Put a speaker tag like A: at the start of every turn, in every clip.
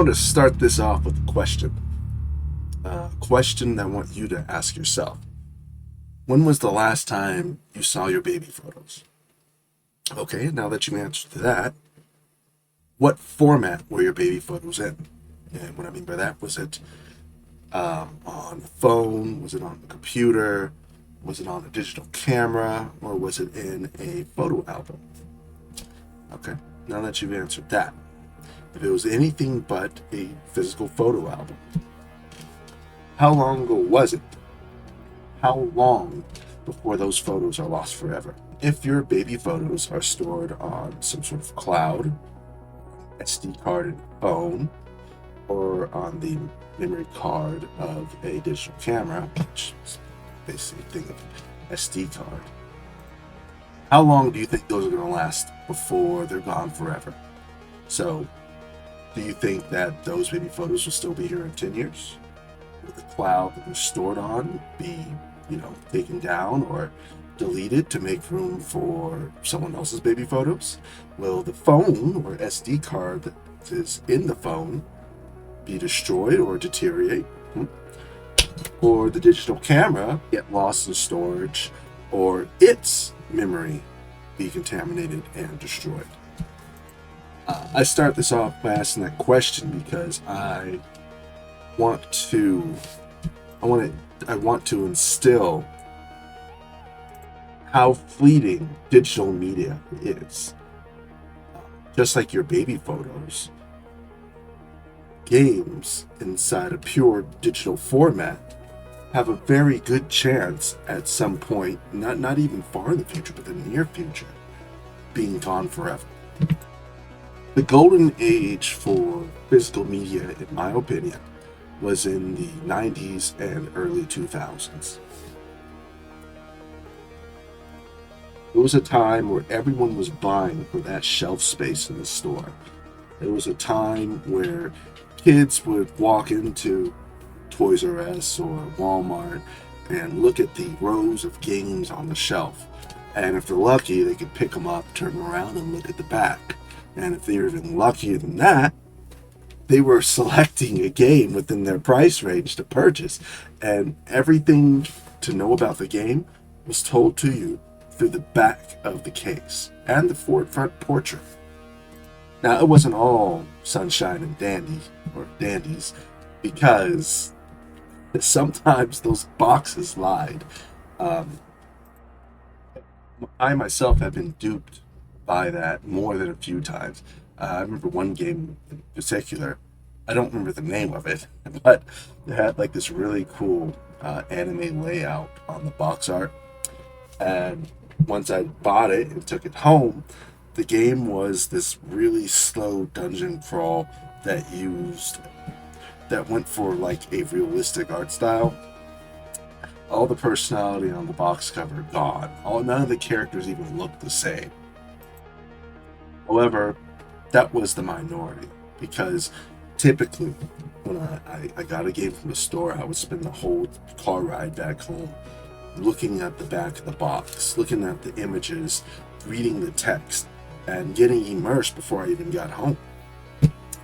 A: want to start this off with a question. A question that I want you to ask yourself. When was the last time you saw your baby photos? Okay, now that you answered that, what format were your baby photos in? And what I mean by that, was it on the phone? Was it on the computer? Was it on a digital camera? Or was it in a photo album? Okay, now that you've answered that, if it was anything but a physical photo album, how long ago was it? How long before those photos are lost forever? If your baby photos are stored on some sort of cloud, SD card in a phone, or on the memory card of a digital camera, which is basically think of SD card, how long do you think those are going to last before they're gone forever? So, do you think that those baby photos will still be here in 10 years? Will the cloud that they're stored on be, taken down or deleted to make room for someone else's baby photos? Will the phone or SD card that is in the phone be destroyed or deteriorate? Or the digital camera get lost in storage, or its memory be contaminated and destroyed? I start this off by asking that question because I want to instill how fleeting digital media is. Just like your baby photos, games inside a pure digital format have a very good chance at some point, not even far in the future, but the near future, being gone forever. The golden age for physical media, in my opinion, was in the 90s and early 2000s. It was a time where everyone was vying for that shelf space in the store. It was a time where kids would walk into Toys R Us or Walmart and look at the rows of games on the shelf. And if they're lucky, they could pick them up, turn them around, and look at the back. And if they're even luckier than that, they were selecting a game within their price range to purchase. And everything to know about the game was told to you through the back of the case and the front portrait. Now, it wasn't all sunshine and dandies, because sometimes those boxes lied. I myself have been duped by that more than a few times. I remember one game in particular, I don't remember the name of it, but it had like this really cool anime layout on the box art. And once I bought it and took it home, the game was this really slow dungeon crawl that went for like a realistic art style. All the personality on the box cover gone. None of the characters even looked the same. However, that was the minority, because typically when I got a game from the store, I would spend the whole car ride back home looking at the back of the box, looking at the images, reading the text, and getting immersed before I even got home.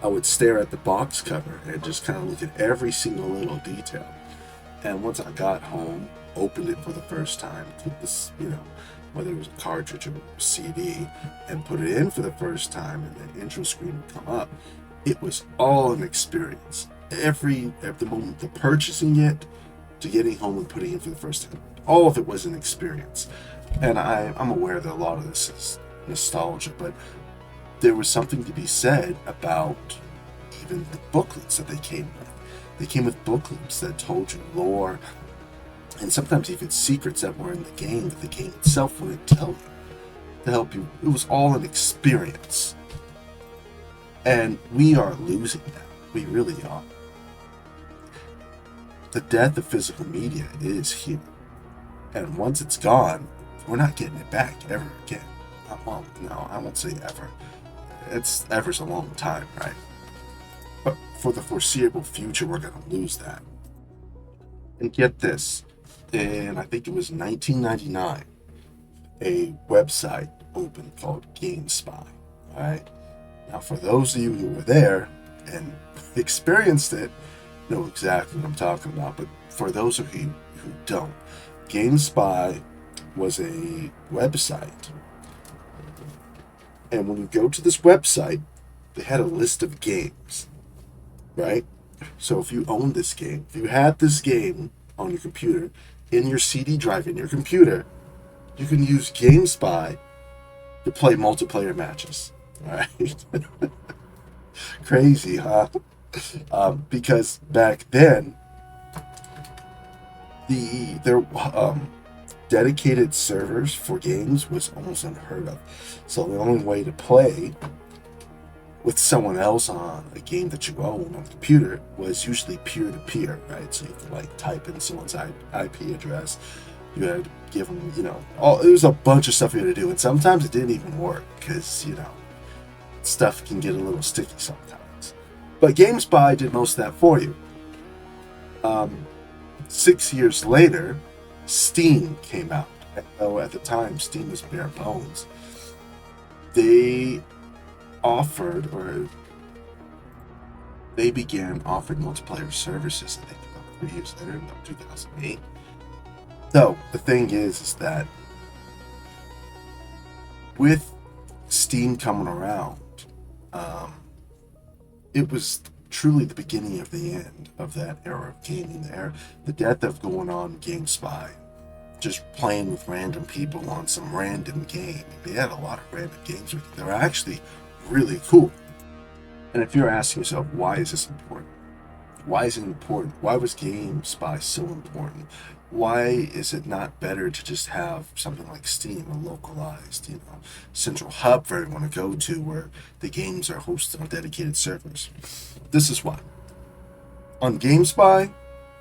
A: I would stare at the box cover and just kind of look at every single little detail. And once I got home, opened it for the first time, took this, whether it was a cartridge or a CD, and put it in for the first time, and the intro screen would come up, it was all an experience. At the moment of purchasing it to getting home and putting it for the first time, all of it was an experience. And I'm aware that a lot of this is nostalgia, but there was something to be said about even the booklets that they came with. They came with booklets that told you lore, and sometimes even secrets that were in the game that the game itself wouldn't tell you, to help you. It was all an experience. And we are losing that. We really are. The death of physical media is here. And once it's gone, we're not getting it back ever again. Well, no, I won't say ever. Ever's a long time, right? But for the foreseeable future, we're going to lose that. And get this, in I think it was 1999, a website opened called GameSpy. All right. Now, for those of you who were there, and experienced it know exactly what I'm talking about. But for those of you who don't, GameSpy was a website. And when you go to this website, they had a list of games, right? So if you owned this game, if you had this game on your computer, in your CD drive, in your computer, you can use GameSpy to play multiplayer matches, right? Crazy, huh? Because back then, their dedicated servers for games was almost unheard of. So the only way to play with someone else on a game that you own on the computer was usually peer-to-peer, right? So you could like type in someone's IP address. You had to give them, it was a bunch of stuff you had to do. And sometimes it didn't even work because, stuff can get a little sticky sometimes. But GameSpy did most of that for you. 6 years later, Steam came out. Though at the time, Steam was bare bones. They began offering multiplayer services, I think, about 3 years later, in about 2008. So, the thing is that with Steam coming around, it was truly the beginning of the end of that era of gaming there. The death of going on GameSpy, just playing with random people on some random game. They had a lot of random games with it. They were actually really cool. And if you're asking yourself, why is this important? Why is it important? Why was GameSpy so important? Why is it not better to just have something like Steam, a localized, central hub for everyone to go to where the games are hosted on dedicated servers? This is why. On GameSpy,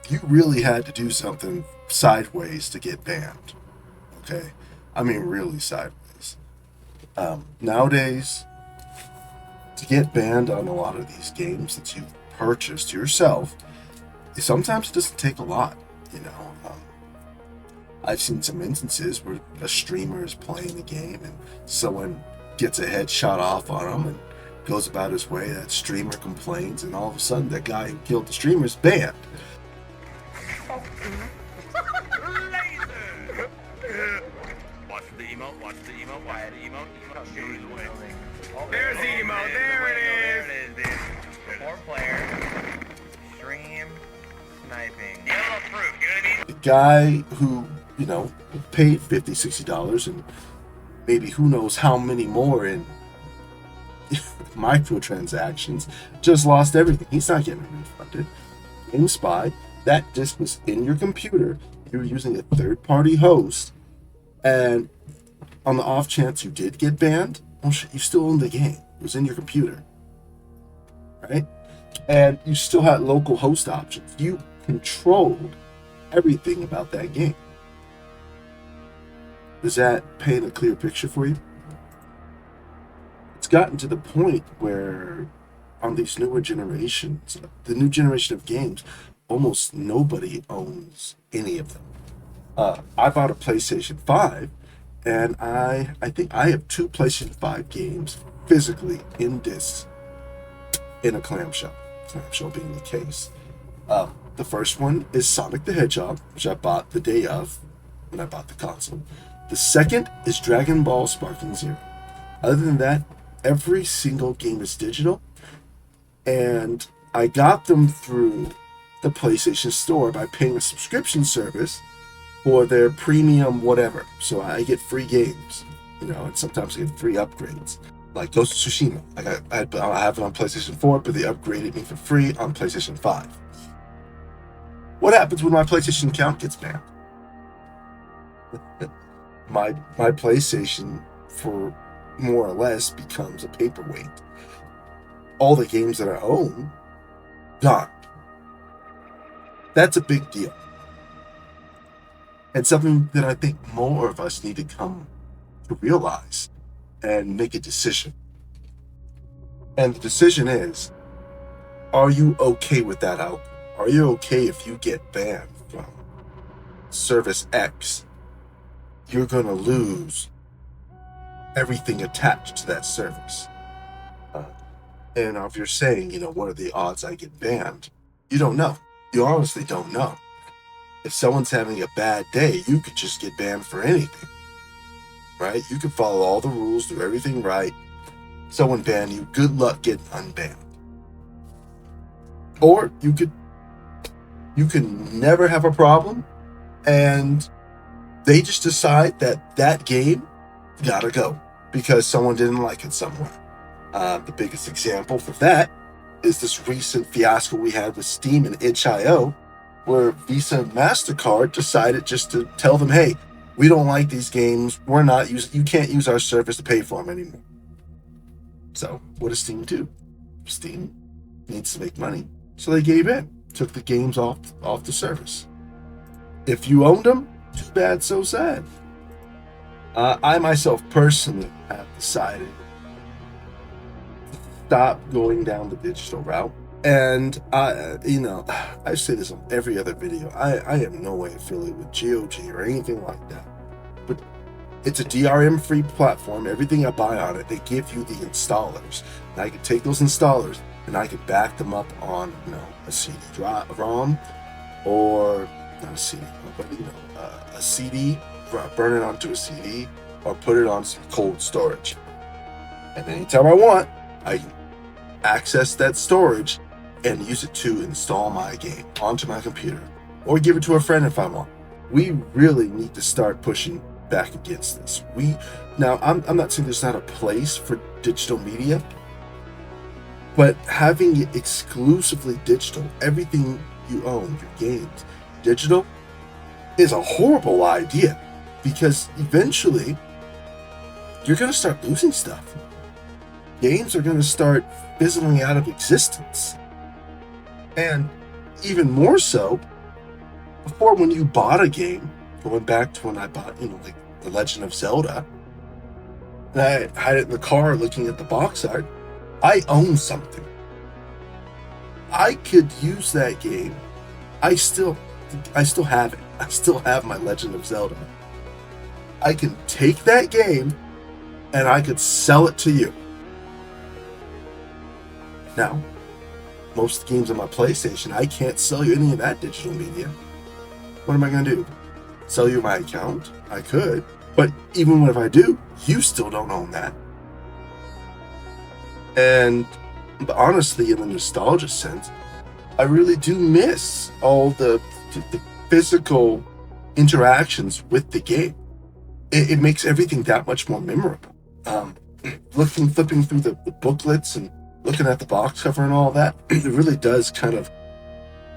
A: you really had to do something sideways to get banned. Okay? I mean, really sideways. Nowadays, to get banned on a lot of these games that you've purchased yourself, sometimes it doesn't take a lot. I've seen some instances where a streamer is playing the game and someone gets a headshot off on him and goes about his way. That streamer complains, and all of a sudden, that guy who killed the streamer is banned.
B: Watch the emote, quiet emote.
C: There's the emote, there it is.
B: There it is, dude. 4-player, stream, sniping. Yellow proof, you know what I mean?
A: The guy who, paid $50, $60 and maybe who knows how many more in microtransactions just lost everything. He's not getting refunded. GameSpy, that disc was in your computer. You were using a third-party host, and on the off chance you did get banned, well, shit, you still owned the game. It was in your computer, right? And you still had local host options. You controlled everything about that game. Does that paint a clear picture for you? It's gotten to the point where on these newer generations, the new generation of games, almost nobody owns any of them. I bought a PlayStation 5, and I think I have 2 PlayStation 5 games physically in discs in a clamshell being the case. The first one is Sonic the Hedgehog, which I bought the day of when I bought the console. The second is Dragon Ball Sparking Zero. Other than that, every single game is digital, and I got them through the PlayStation Store by paying a subscription service for their premium whatever. So I get free games, and sometimes I get free upgrades. Like Ghost of Tsushima. I have it on PlayStation 4, but they upgraded me for free on PlayStation 5. What happens when my PlayStation account gets banned? my PlayStation, for more or less, becomes a paperweight. All the games that I own, gone. That's a big deal. And something that I think more of us need to come to realize and make a decision. And the decision is, are you okay with that outcome? Are you okay if you get banned from Service X? You're going to lose everything attached to that service. And if you're saying, what are the odds I get banned? You don't know. You honestly don't know. If someone's having a bad day, you could just get banned for anything, right? You could follow all the rules, do everything right. Someone ban you, good luck getting unbanned. Or you can never have a problem, and they just decide that game gotta go because someone didn't like it somewhere. The biggest example for that is this recent fiasco we had with Steam and itch.io, where Visa and MasterCard decided just to tell them, hey, we don't like these games. You can't use our service to pay for them anymore. So what does Steam do? Steam needs to make money. So they gave in, took the games off the service. If you owned them, too bad, so sad. I myself personally have decided to stop going down the digital route. And I say this on every other video. I am no way affiliated with GOG or anything like that. But it's a DRM-free platform. Everything I buy on it, they give you the installers. And I can take those installers and I can back them up on, a CD-ROM, or not a CD, but a CD, burn it onto a CD, or put it on some cold storage. And anytime I want, I can access that storage and use it to install my game onto my computer, or give it to a friend if I want. We really need to start pushing back against this. I'm not saying there's not a place for digital media, but having it exclusively digital, everything you own, your games, digital, is a horrible idea, because eventually you're going to start losing stuff. Games are going to start fizzling out of existence. And even more so, before, when you bought a game, going back to when I bought, like The Legend of Zelda, and I had it in the car looking at the box art, I own something. I could use that game. I still have it. I still have my Legend of Zelda. I can take that game and I could sell it to you. Now, most of the games on my PlayStation, I can't sell you any of that digital media. What am I going to do? Sell you my account? I could. But even if I do, you still don't own that. And honestly, in the nostalgia sense, I really do miss all the physical interactions with the game. It makes everything that much more memorable. Flipping through the booklets and looking at the box cover and all that, it really does kind of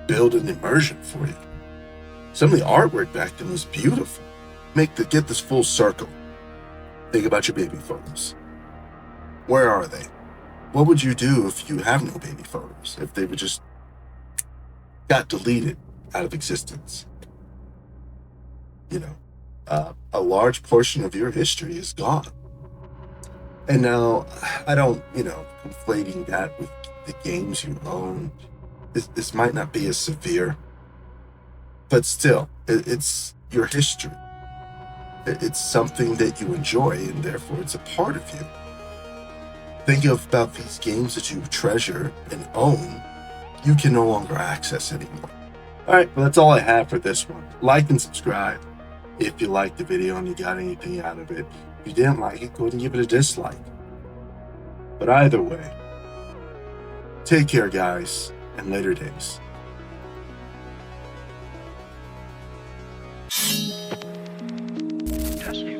A: build an immersion for you. Some of the artwork back then was beautiful. Get this full circle. Think about your baby photos. Where are they? What would you do if you have no baby photos? If they were just got deleted out of existence? A large portion of your history is gone. And now, I don't, conflating that with the games you own. This might not be as severe, but still, it's your history. It's something that you enjoy, and therefore it's a part of you. Think about these games that you treasure and own, you can no longer access anymore. Alright, well, that's all I have for this one. Like and subscribe if you liked the video and you got anything out of it. If you didn't like it, go ahead and give it a dislike. But either way, take care, guys, and later days.
B: Just you.